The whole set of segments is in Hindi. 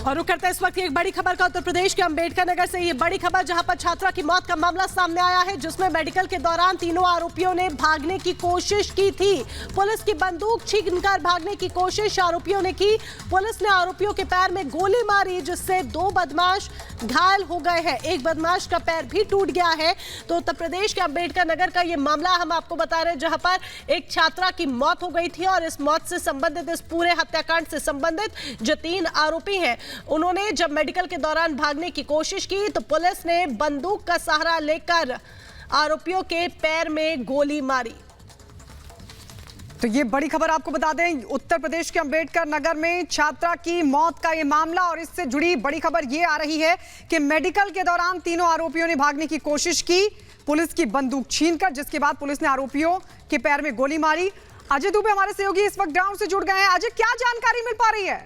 और रुक करते हैं इस वक्त एक बड़ी खबर का उत्तर प्रदेश के अंबेडकर नगर से। ये बड़ी खबर जहां पर छात्रा की मौत का मामला सामने आया है, जिसमें मेडिकल के दौरान तीनों आरोपियों ने भागने की कोशिश की थी। पुलिस की बंदूक छीनकर भागने की कोशिश आरोपियों ने की। पुलिस ने आरोपियों के पैर में गोली मारी, जिससे 2 बदमाश घायल हो गए हैं। एक बदमाश का पैर भी टूट गया है। तो उत्तर प्रदेश के अंबेडकर नगर का ये मामला हम आपको बता रहे हैं, जहां पर एक छात्रा की मौत हो गई थी और इस मौत से संबंधित, इस पूरे हत्याकांड से संबंधित जो 3 आरोपी हैं, उन्होंने जब मेडिकल के दौरान भागने की कोशिश की तो पुलिस ने बंदूक का सहारा लेकर आरोपियों के पैर में गोली मारी। तो ये बड़ी खबर आपको बता दें, उत्तर प्रदेश के अंबेडकर नगर में छात्रा की मौत का ये मामला। और इससे जुड़ी बड़ी खबर ये आ रही है कि मेडिकल के दौरान तीनों आरोपियों ने भागने की कोशिश की, पुलिस की बंदूक छीनकर, जिसके बाद पुलिस ने आरोपियों के पैर में गोली मारी। अजय दुबे हमारे सहयोगी इस वक्त ग्राउंड से जुड़ गए हैं। अजय, क्या जानकारी मिल पा रही है?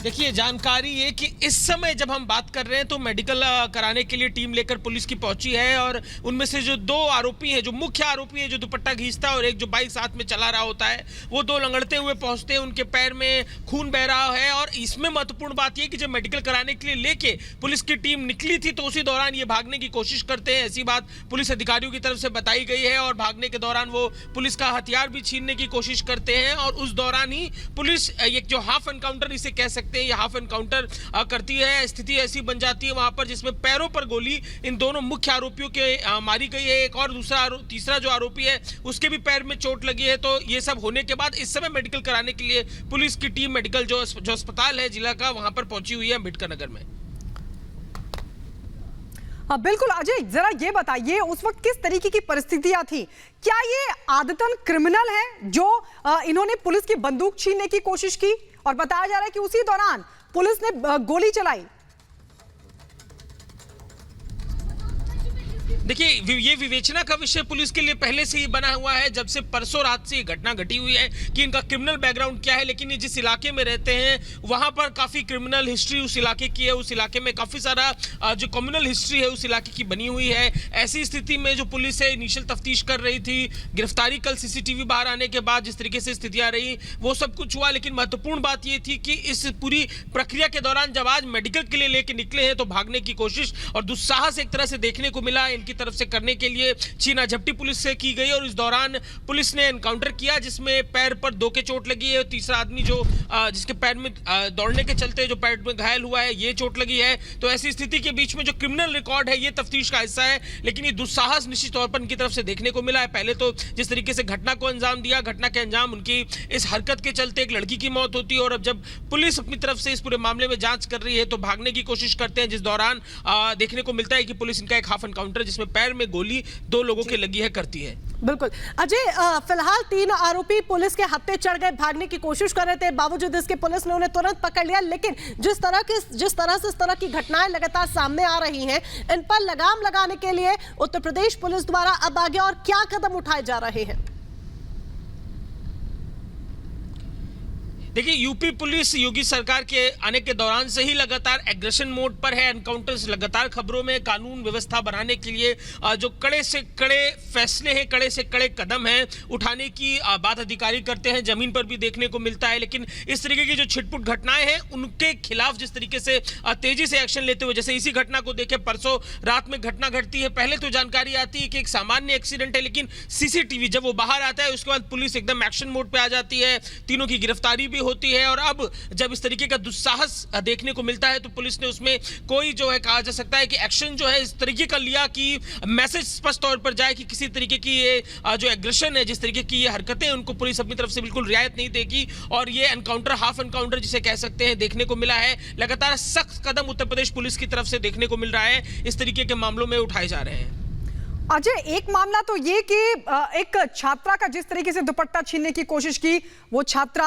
देखिए, जानकारी ये कि इस समय जब हम बात कर रहे हैं तो मेडिकल कराने के लिए टीम लेकर पुलिस की पहुंची है और उनमें से जो 2 आरोपी हैं, जो मुख्य आरोपी है जो दुपट्टा खींचता है और एक जो बाइक साथ में चला रहा होता है, वो 2 लंगड़ते हुए पहुंचते हैं। उनके पैर में खून बह रहा है और इसमें महत्वपूर्ण बात यह कि जब मेडिकल कराने के लिए लेके पुलिस की टीम निकली थी तो उसी दौरान ये भागने की कोशिश करते हैं। ऐसी बात पुलिस अधिकारियों की तरफ से बताई गई है और भागने के दौरान वो पुलिस का हथियार भी छीनने की कोशिश करते हैं और उस दौरान ही पुलिस एक जो हाफ एनकाउंटर इसे कह सकते हैं, ये हाफ एनकाउंटर करती है। स्थिति ऐसी बन जाती है वहां पर जिसमें पैरों पर गोली इन दोनों मुख्य आरोपियों के मारी गई है। एक और तीसरा जो आरोपी है उसके भी पैर में चोट लगी है। तो ये सब होने के बाद इस समय मेडिकल कराने के लिए पुलिस की टीम मेडिकल जो अस्पताल है जिला का, वहां पर पहुंची हुई है अंबेडकर नगर में। हाँ बिल्कुल अजय, जरा ये बताइए उस वक्त किस तरीके की परिस्थितियां थी? क्या ये आदतन क्रिमिनल हैं जो इन्होंने पुलिस की बंदूक छीनने की कोशिश की? और बताया जा रहा है कि उसी दौरान पुलिस ने गोली चलाई। देखिए, ये विवेचना का विषय पुलिस के लिए पहले से ही बना हुआ है, जब से परसों रात से ये घटना घटी हुई है कि इनका क्रिमिनल बैकग्राउंड क्या है। लेकिन ये जिस इलाके में रहते हैं वहां पर काफी क्रिमिनल हिस्ट्री उस इलाके की है, उस इलाके में काफी सारा जो कम्युनल हिस्ट्री है उस इलाके की बनी हुई है। ऐसी स्थिति में जो पुलिस है इनिशियल तफ्तीश कर रही थी, गिरफ्तारी कल सीसीटीवी बाहर आने के बाद जिस तरीके से स्थितियां रही वो सब कुछ हुआ। लेकिन महत्वपूर्ण बात ये थी कि इस पूरी प्रक्रिया के दौरान जब आज मेडिकल के लिए लेके निकले हैं तो भागने की कोशिश और दुस्साहस एक तरह से देखने को मिला इनकी तरफ से करने के लिए छीना झपटी पुलिस से की गई। और इस दौरान पुलिस ने एनकाउंटर किया जिसमें पैर पर 2 के चोट लगी है। तीसरा आदमी जो जिसके पैर में दौड़ने के चलते जो पैर में घायल हुआ है, ये चोट लगी है। तो ऐसी स्थिति के बीच में जो क्रिमिनल रिकॉर्ड है ये तफ्तीश का हिस्सा है। लेकिन ये दुस्साहस निश्चित तौर पर इनकी तरफ से देखने को मिला है। पहले तो जिस तरीके से घटना को अंजाम दिया, घटना के अंजाम उनकी इस हरकत के चलते एक लड़की की मौत होती है और अब जब पुलिस अपनी तरफ से इस पूरे मामले में जांच कर रही है तो भागने की कोशिश करते हैं, जिस दौरान देखने को मिलता है कि पुलिस इनका एक हाफ एनकाउंटर जिसमें पैर में गोली 2 लोगों के लगी है करती है। बिल्कुल अजय, फिलहाल 3 आरोपी पुलिस के हत्थे चढ़ गए, भागने की कोशिश कर रहे थे। बावजूद इसके पुलिस ने उन्हें तुरंत पकड़ लिया। लेकिन जिस तरह से इस तरह की घटनाएं लगातार सामने आ रही हैं, इन पर लगाम लगाने के लिए उत्तर प्रदेश पुलिस द्वारा अब आगे और क्या कदम उठाए जा रहे हैं? देखिए, यूपी पुलिस योगी सरकार के आने के दौरान से ही लगातार एग्रेशन मोड पर है। एनकाउंटर्स लगातार खबरों में, कानून व्यवस्था बनाने के लिए जो कड़े से कड़े फैसले हैं, कड़े से कड़े कदम हैं उठाने की बात अधिकारी करते हैं, जमीन पर भी देखने को मिलता है। लेकिन इस तरीके की जो छिटपुट घटनाएं हैं उनके खिलाफ जिस तरीके से तेजी से एक्शन लेते हुए, जैसे इसी घटना को देखे, परसों रात में घटना घटती है। पहले तो जानकारी आती है कि एक सामान्य एक्सीडेंट है, लेकिन सीसीटीवी जब वो बाहर आता है उसके बाद पुलिस एकदम एक्शन मोड पे आ जाती है, तीनों की गिरफ्तारी भी होती है। और अब जब इस तरीके का दुस्साहस देखने को मिलता है तो पुलिस ने उसमें कोई जो है कहा जा सकता है कि एक्शन जो है इस तरीके का लिया कि मैसेज स्पष्ट तौर पर जाए कि किसी तरीके की ये जो एग्रेशन है, जिस तरीके की ये हरकतें उनको पुलिस अपनी तरफ से बिल्कुल रियायत नहीं देगी। और ये एनकाउंटर, हाफ एनकाउंटर जिसे कह सकते हैं, देखने को मिला है। लगातार सख्त कदम उत्तर प्रदेश पुलिस की तरफ से देखने को मिल रहा है, इस तरीके के मामलों में उठाए जा रहे हैं। अजय, एक मामला तो ये कि एक छात्रा का जिस तरीके से दुपट्टा छीनने की कोशिश की, वो छात्रा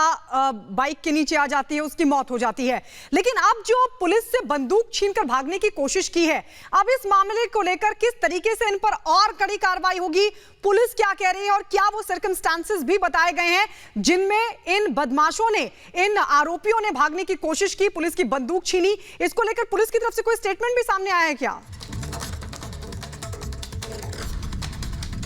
बाइक के नीचे आ जाती है, उसकी मौत हो जाती है। लेकिन अब जो पुलिस से बंदूक छीनकर भागने की कोशिश की है, अब इस मामले को लेकर किस तरीके से इन पर और कड़ी कार्रवाई होगी, पुलिस क्या कह रही है और क्या वो सर्कमस्टांसेस भी बताए गए हैं जिनमें इन बदमाशों ने, इन आरोपियों ने भागने की कोशिश की, पुलिस की बंदूक छीनी? इसको लेकर पुलिस की तरफ से कोई स्टेटमेंट भी सामने आया है क्या?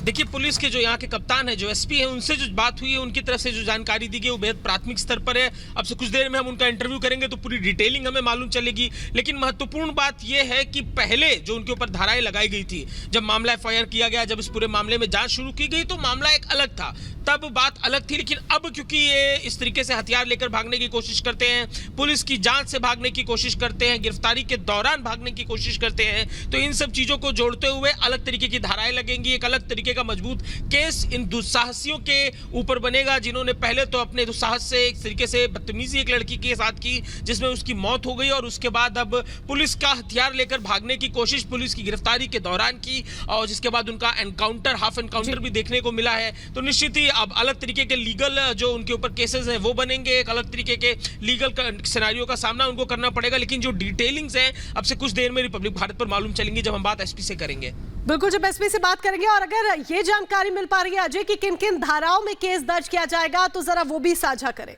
देखिए, पुलिस के जो यहाँ के कप्तान है, जो एसपी है, उनसे जो बात हुई है, उनकी तरफ से जो जानकारी दी गई वो बेहद प्राथमिक स्तर पर है। अब से कुछ देर में हम उनका इंटरव्यू करेंगे तो पूरी डिटेलिंग हमें मालूम चलेगी। लेकिन महत्वपूर्ण बात यह है कि पहले जो उनके ऊपर धाराएं लगाई गई थी, जब मामला एफआईआर किया गया, जब इस पूरे मामले में जांच शुरू की गई तो मामला एक अलग था, तब बात अलग थी। लेकिन अब क्योंकि ये इस तरीके से हथियार लेकर भागने की कोशिश करते हैं, पुलिस की जांच से भागने की कोशिश करते हैं, गिरफ्तारी के दौरान भागने की कोशिश करते हैं, तो इन सब चीजों को जोड़ते हुए अलग तरीके की धाराएं लगेंगी। एक अलग तरीके का मजबूत केस इन दुस्साहसियों के ऊपर बनेगा, जिन्होंने पहले तो अपने दुस्साहस से एक तरीके से बदतमीजी एक लड़की के साथ की, जिसमें उसकी मौत हो गई, और उसके बाद अब पुलिस का हथियार लेकर भागने की कोशिश पुलिस की गिरफ्तारी के दौरान की, और जिसके बाद उनका एनकाउंटर, हाफ एनकाउंटर भी देखने को मिला है। तो निश्चित ही अब अलग तरीके के लीगल जो उनके ऊपर केसेस हैं वो बनेंगे, एक अलग तरीके के लीगल सिनेरियो का सामना उनको करना पड़ेगा। लेकिन जो डिटेलिंग्स हैं अब से कुछ देर में रिपब्लिक भारत पर मालूम चलेंगी, जब हम बात एसपी से करेंगे। बिल्कुल, जब एसपी से बात करेंगे। और अगर ये जानकारी मिल पा रही है अजय कि किन किन धाराओं में केस दर्ज किया जाएगा, तो जरा वो भी साझा करें।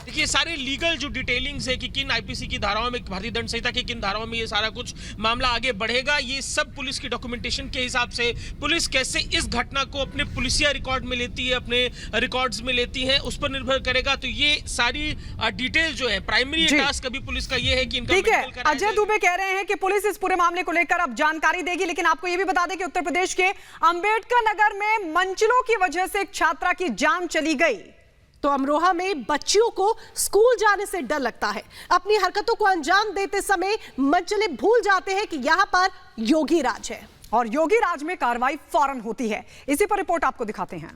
देखिए, सारे लीगल जो डिटेलिंग्स है कि किन आईपीसी की धाराओं में, भारतीय दंड संहिता की किन धाराओं में ये सारा कुछ मामला आगे बढ़ेगा, ये सब पुलिस की डॉक्यूमेंटेशन के हिसाब से पुलिस कैसे इस घटना को अपने पुलिसिया रिकॉर्ड में लेती है, अपने रिकॉर्ड्स में लेती है, उस पर निर्भर करेगा। तो ये सारी डिटेल जो है, प्राइमरी टास्क अभी पुलिस का ये है कि इनका ठीक है। अजय दुबे कह रहे हैं कि पुलिस इस पूरे मामले को लेकर अब जानकारी देगी। लेकिन आपको ये भी बता दें कि उत्तर प्रदेश के अंबेडकर नगर में मंचलों की वजह से एक छात्रा की जान चली गई। तो अमरोहा में बच्चियों को स्कूल जाने से डर लगता है। अपनी हरकतों को अंजाम देते समय मंचले भूल जाते हैं कि यहां पर योगी राज है, और योगी राज में कार्रवाई फौरन होती है। इसी पर रिपोर्ट आपको दिखाते हैं।